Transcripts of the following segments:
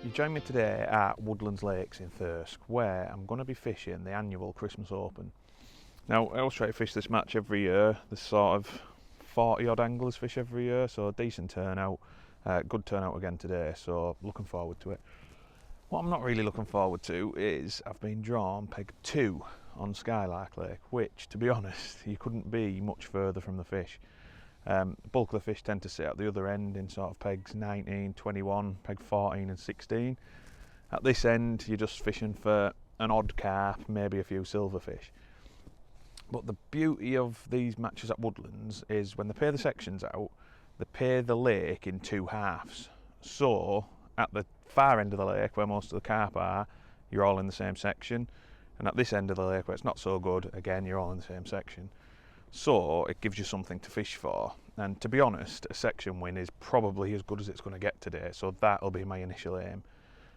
You join me today at Woodlands Lakes in Thirsk, where I'm going to be fishing the annual Christmas Open. Now, I always try to fish this match every year. There's sort of 40 odd anglers fish every year, so decent turnout. Good turnout again today, so looking forward to it. What I'm not really looking forward to is I've been drawn peg 2 on Skylark Lake, which, to be honest, you couldn't be much further from the fish. Bulk of the fish tend to sit at the other end in sort of pegs 19, 21, peg 14 and 16. At this end you're just fishing for an odd carp, maybe a few silverfish. But the beauty of these matches at Woodlands is when they pay the sections out, they pay the lake in 2 halves. So at the far end of the lake, where most of the carp are, you're all in the same section, and at this end of the lake where it's not so good, again you're all in the same section. So it gives you something to fish for, and to be honest, a section win is probably as good as it's going to get today, so that'll be my initial aim.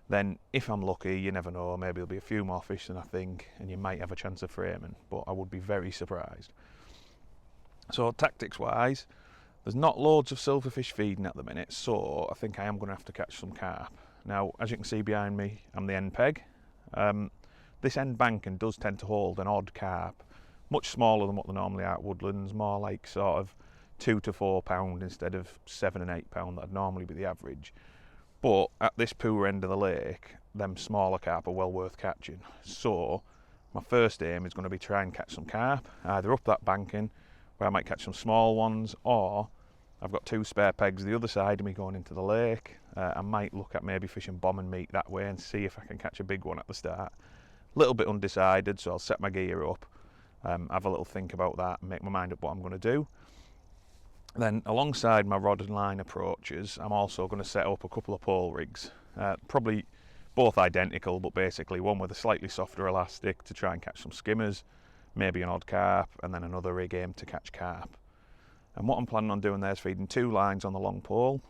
Then if I'm lucky, you never know, maybe there'll be a few more fish than I think and you might have a chance of framing, but I would be very surprised. So tactics wise, there's not loads of silverfish feeding at the minute, so I think I am going to have to catch some carp. Now, as you can see behind me, I'm the end peg. This end banking does tend to hold an odd carp, much smaller than what they normally are at Woodlands, more like sort of 2 to 4 pound instead of 7 and 8 pound that'd normally be the average. But at this poor end of the lake, them smaller carp are well worth catching. So my first aim is going to be try and catch some carp, either up that banking where I might catch some small ones, or I've got 2 spare pegs the other side of me going into the lake. I might look at maybe fishing bomb and meat that way and see if I can catch a big one at the start. A little bit undecided, so I'll set my gear up, have a little think about that and make my mind up what I'm going to do. Then alongside my rod and line approaches, I'm also going to set up a couple of pole rigs, probably both identical, but basically one with a slightly softer elastic to try and catch some skimmers, maybe an odd carp, and then another rig aimed to catch carp. And what I'm planning on doing there is feeding 2 lines on the long pole.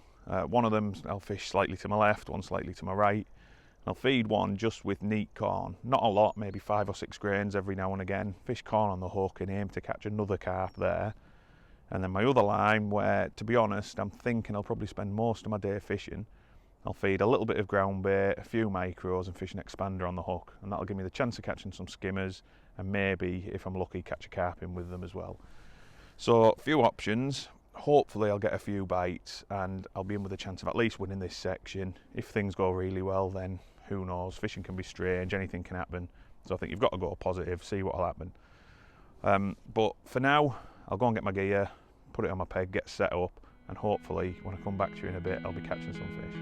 One of them I'll fish slightly to my left, one slightly to my right. I'll feed one just with neat corn, not a lot, maybe 5 or 6 grains every now and again, fish corn on the hook and aim to catch another carp there. And then my other line, where to be honest I'm thinking I'll probably spend most of my day fishing, I'll feed a little bit of ground bait, a few micros and fish an expander on the hook, and that'll give me the chance of catching some skimmers and maybe, if I'm lucky, catch a carp in with them as well. So a few options. Hopefully I'll get a few bites and I'll be in with a chance of at least winning this section. If things go really well, then who knows, fishing can be strange, anything can happen, so I think you've got to go positive, see what'll happen. But for now I'll go and get my gear, put it on my peg, get set up, and hopefully when I come back to you in a bit I'll be catching some fish.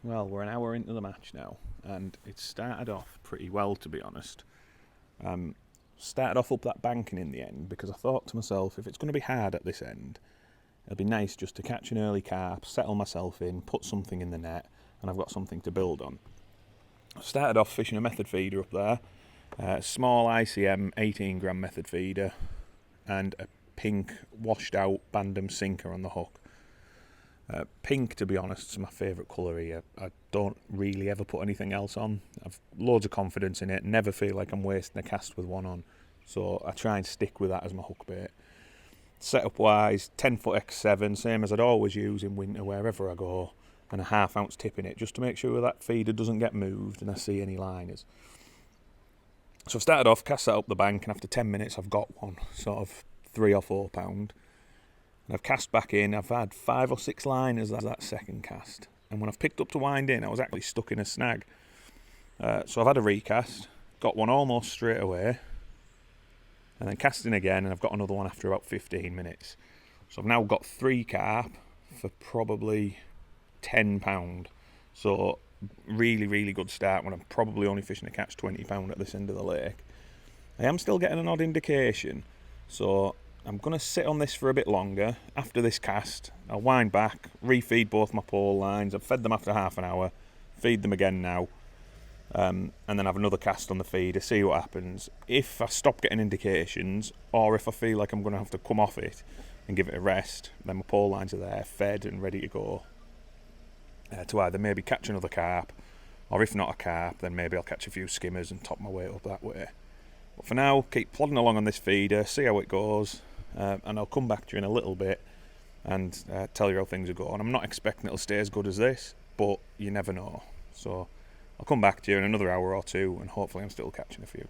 Well, we're an hour into the match now, and it started off pretty well, to be honest. Started off up that banking in the end because I thought to myself, if it's going to be hard at this end, it'll be nice just to catch an early carp, settle myself in, put something in the net, and I've got something to build on. I started off fishing a method feeder up there, small ICM 18 gram method feeder, and a pink washed out Bandam sinker on the hook. Pink, to be honest, is my favourite colour here. I don't really ever put anything else on. I've loads of confidence in it, never feel like I'm wasting a cast with one on, so I try and stick with that as my hook bait. Setup wise, 10 foot X7, same as I'd always use in winter wherever I go, and a 1/2 ounce tip in it just to make sure that feeder doesn't get moved and I see any liners. So I started off, cast that up the bank, and after 10 minutes I've got one, sort of 3 or 4 pound. And I've cast back in, I've had 5 or 6 liners as that second cast. And when I've picked up to wind in, I was actually stuck in a snag. So I've had a recast, got one almost straight away, and then casting again, and I've got another one after about 15 minutes. So I've now got 3 carp for probably £10. So really, really good start when I'm probably only fishing to catch £20 at this end of the lake. I am still getting an odd indication, so I'm going to sit on this for a bit longer. After this cast, I'll wind back, refeed both my pole lines. I've fed them after half an hour, feed them again now, and then have another cast on the feeder, see what happens. If I stop getting indications, or if I feel like I'm going to have to come off it and give it a rest, then my pole lines are there, fed and ready to go, to either maybe catch another carp, or if not a carp, then maybe I'll catch a few skimmers and top my weight up that way. But for now, keep plodding along on this feeder, see how it goes, and I'll come back to you in a little bit and tell you how things are going. I'm not expecting it'll stay as good as this, but you never know. So I'll come back to you in another hour or two, and hopefully I'm still catching a few.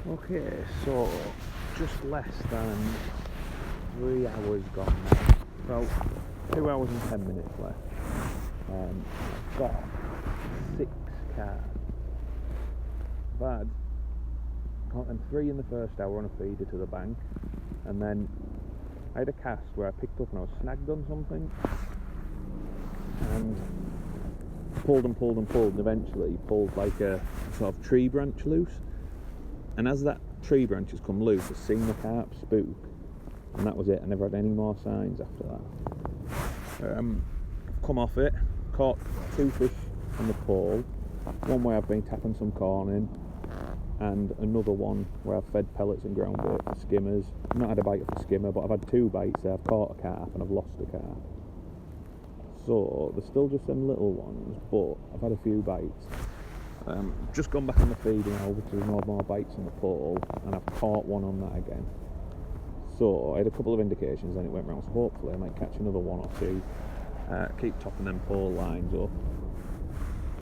Okay, so just less than 3 hours gone now. About 2 hours and 10 minutes left. I've got 6 carp. I've had caught them 3 in the first hour on a feeder to the bank, and then I had a cast where I picked up and I was snagged on something, and pulled and eventually pulled like a sort of tree branch loose, and as that tree branch has come loose, I've seen the carp spook, and that was it. I never had any more signs after that. I've come off it, caught 2 fish on the pole, one where I've been tapping some corn in, and another one where I've fed pellets and ground bait for skimmers. I've not had a bite of a skimmer, but I've had 2 bites there. I've caught a carp and I've lost a carp. So there's still just them little ones, but I've had a few bites. Just gone back on the feed now because there's no more bites on the pole, and I've caught one on that again. So I had a couple of indications, then it went round, so hopefully I might catch another 1 or 2. Keep topping them pole lines up,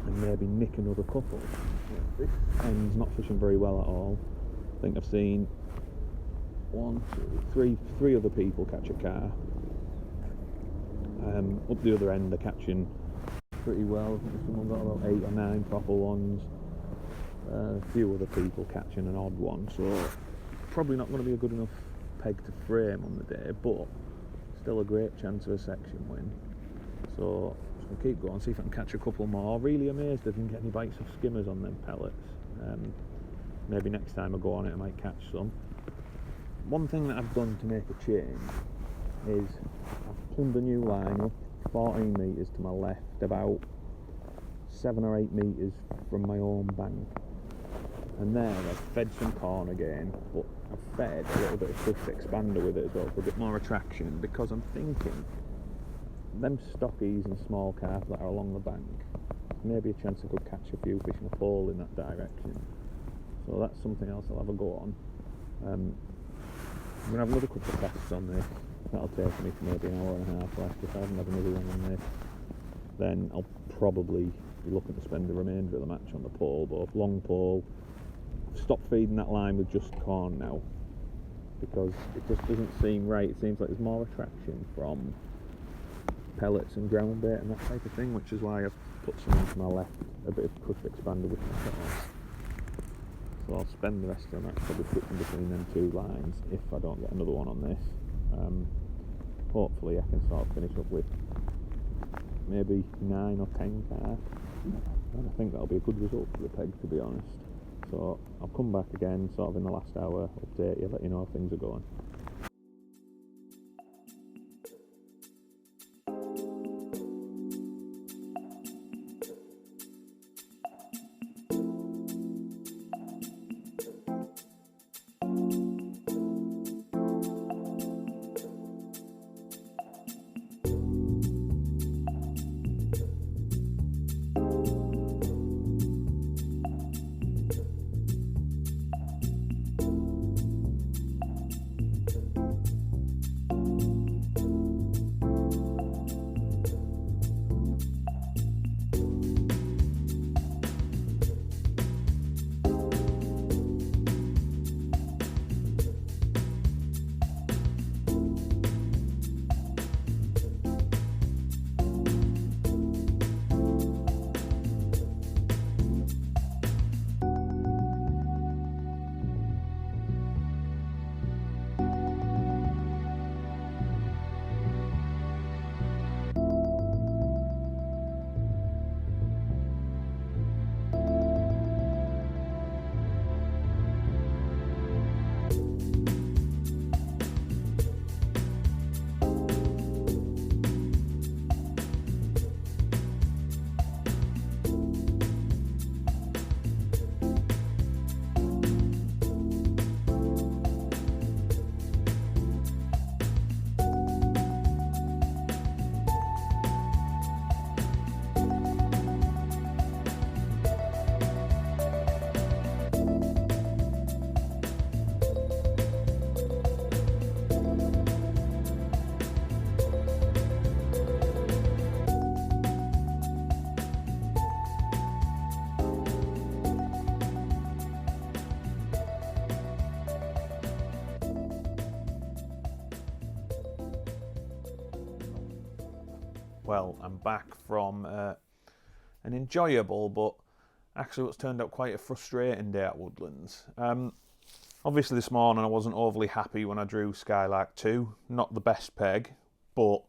and maybe nick another couple. This end's not fishing very well at all. I think I've seen 1, 2, 3 other people catch a carp. Up the other end they're catching pretty well. I think someone got about 8 or 9 proper ones. A few other people catching an odd one, so probably not going to be a good enough peg to frame on the day, but still a great chance of a section win. So just going to keep going, see if I can catch a couple more. Really amazed I didn't get any bites of skimmers on them pellets. Maybe next time I go on it I might catch some. One thing that I've done to make a change is I've plumbed a new line up 14 metres to my left, about 7 or 8 metres from my own bank, and there I've fed some corn again, but I've fed a little bit of fish expander with it as well for a bit more attraction, because I'm thinking them stockies and small carp that are along the bank, maybe a chance I could catch a few fish in a fall in that direction. So that's something else I'll have a go on. I'm going to have another couple of casts on this. That'll take me to maybe an hour and a half left. If I haven't had another one on this, then I'll probably be looking to spend the remainder of the match on the pole, but long pole. Stop feeding that line with just corn now, because it just doesn't seem right. It seems like there's more attraction from pellets and ground bait and that type of thing, which is why I've put some into my left, a bit of crush expander with my corn. So I'll spend the rest of the match probably switching between them 2 lines if I don't get another one on this. Hopefully I can sort of finish up with maybe 9 or 10 carp, and I think that'll be a good result for the peg, to be honest. So I'll come back again sort of in the last hour, update you, let you know how things are going. Well, I'm back from an enjoyable but actually what's turned out quite a frustrating day at Woodlands. Obviously this morning I wasn't overly happy when I drew Skylark 2. Not the best peg, but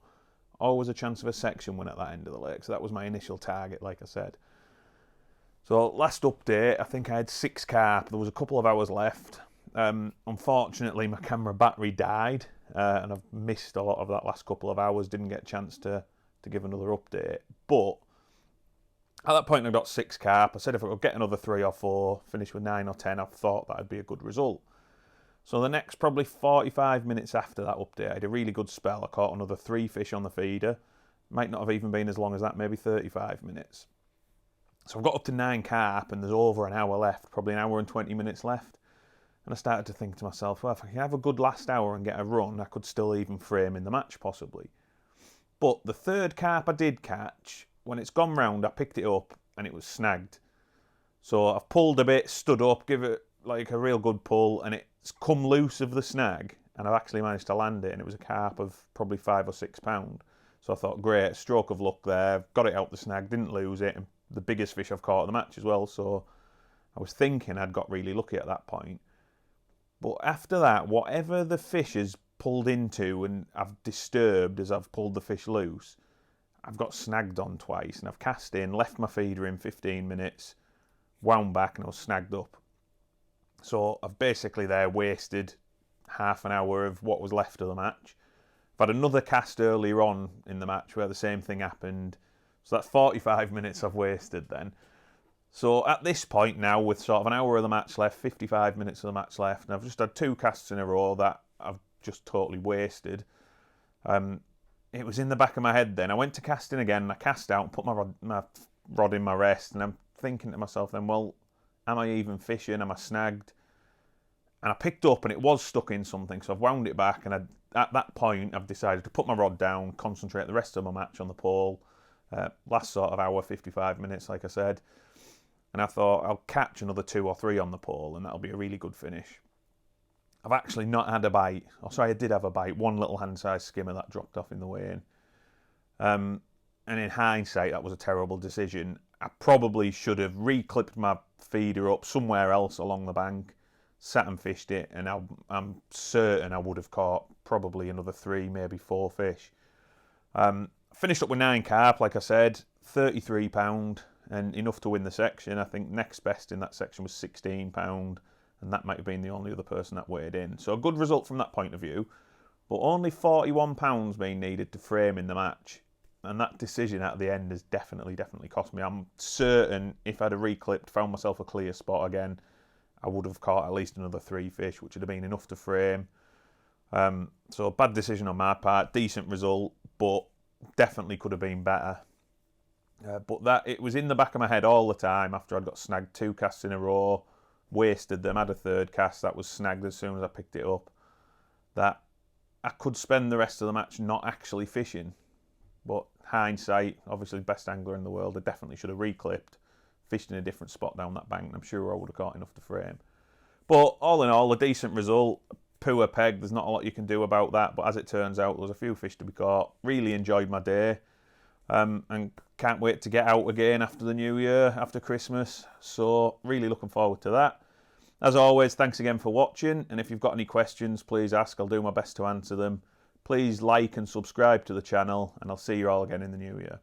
always a chance of a section win at that end of the lake. So that was my initial target, like I said. So last update, I think I had 6 carp. There was a couple of hours left. Unfortunately, my camera battery died, and I've missed a lot of that last couple of hours. Didn't get a chance to give another update. But at that point, I got 6 carp. I said if I could get another 3 or 4, finish with 9 or 10, I thought that'd be a good result. So the next probably 45 minutes after that update, I had a really good spell. I caught another 3 fish on the feeder. Might not have even been as long as that, maybe 35 minutes. So I've got up to 9 carp and there's over an hour left, probably an hour and 20 minutes left. And I started to think to myself, well, if I can have a good last hour and get a run, I could still even frame in the match possibly. But the third carp I did catch, when it's gone round, I picked it up and it was snagged. So I've pulled a bit, stood up, give it like a real good pull, and it's come loose of the snag, and I've actually managed to land it, and it was a carp of probably 5 or 6 pound. So I thought, great, stroke of luck there, got it out the snag, didn't lose it, and the biggest fish I've caught in the match as well, so I was thinking I'd got really lucky at that point. But after that, whatever the fish has pulled into and I've disturbed as I've pulled the fish loose, I've got snagged on twice, and I've cast in, left my feeder in 15 minutes, wound back, and I was snagged up. So I've basically there wasted half an hour of what was left of the match. I've had another cast earlier on in the match where the same thing happened. So that's 45 minutes I've wasted then. So at this point now, with sort of an hour of the match left, 55 minutes of the match left, and I've just had 2 casts in a row that I've just totally wasted. It was in the back of my head then. I went to casting again, and I cast out and put my rod in my rest, and I'm thinking to myself then, well, am I even fishing? Am I snagged? And I picked up and it was stuck in something, so I've wound it back, and at that point I've decided to put my rod down, concentrate the rest of my match on the pole. Last sort of hour, 55 minutes, like I said. And I thought I'll catch another 2 or 3 on the pole, and that'll be a really good finish. I've actually not had a bite. Oh, sorry, I did have a bite. One little hand-sized skimmer that dropped off in the weigh-in. And in hindsight, that was a terrible decision. I probably should have reclipped my feeder up somewhere else along the bank, sat and fished it, and I'm certain I would have caught probably another 3, maybe 4 fish. Finished up with 9 carp, like I said, 33 pound, and enough to win the section. I think next best in that section was 16 pound, and that might have been the only other person that weighed in. So a good result from that point of view, but only 41 pounds being needed to frame in the match. And that decision at the end has definitely cost me. I'm certain if I'd have reclipped, found myself a clear spot again, I would have caught at least another 3 fish, which would have been enough to frame. So bad decision on my part, decent result, but definitely could have been better. But that it was in the back of my head all the time after I'd got snagged 2 casts in a row, wasted them, had a 3rd cast that was snagged as soon as I picked it up, that I could spend the rest of the match not actually fishing. But hindsight, obviously best angler in the world, I definitely should have reclipped, fished in a different spot down that bank, and I'm sure I would have caught enough to frame. But all in all, a decent result. Poor peg, there's not a lot you can do about that, but as it turns out, there was a few fish to be caught. Really enjoyed my day, and can't wait to get out again after the new year, after Christmas. So really looking forward to that. As always, thanks again for watching, and if you've got any questions, please ask. I'll do my best to answer them. Please like and subscribe to the channel, and I'll see you all again in the new year.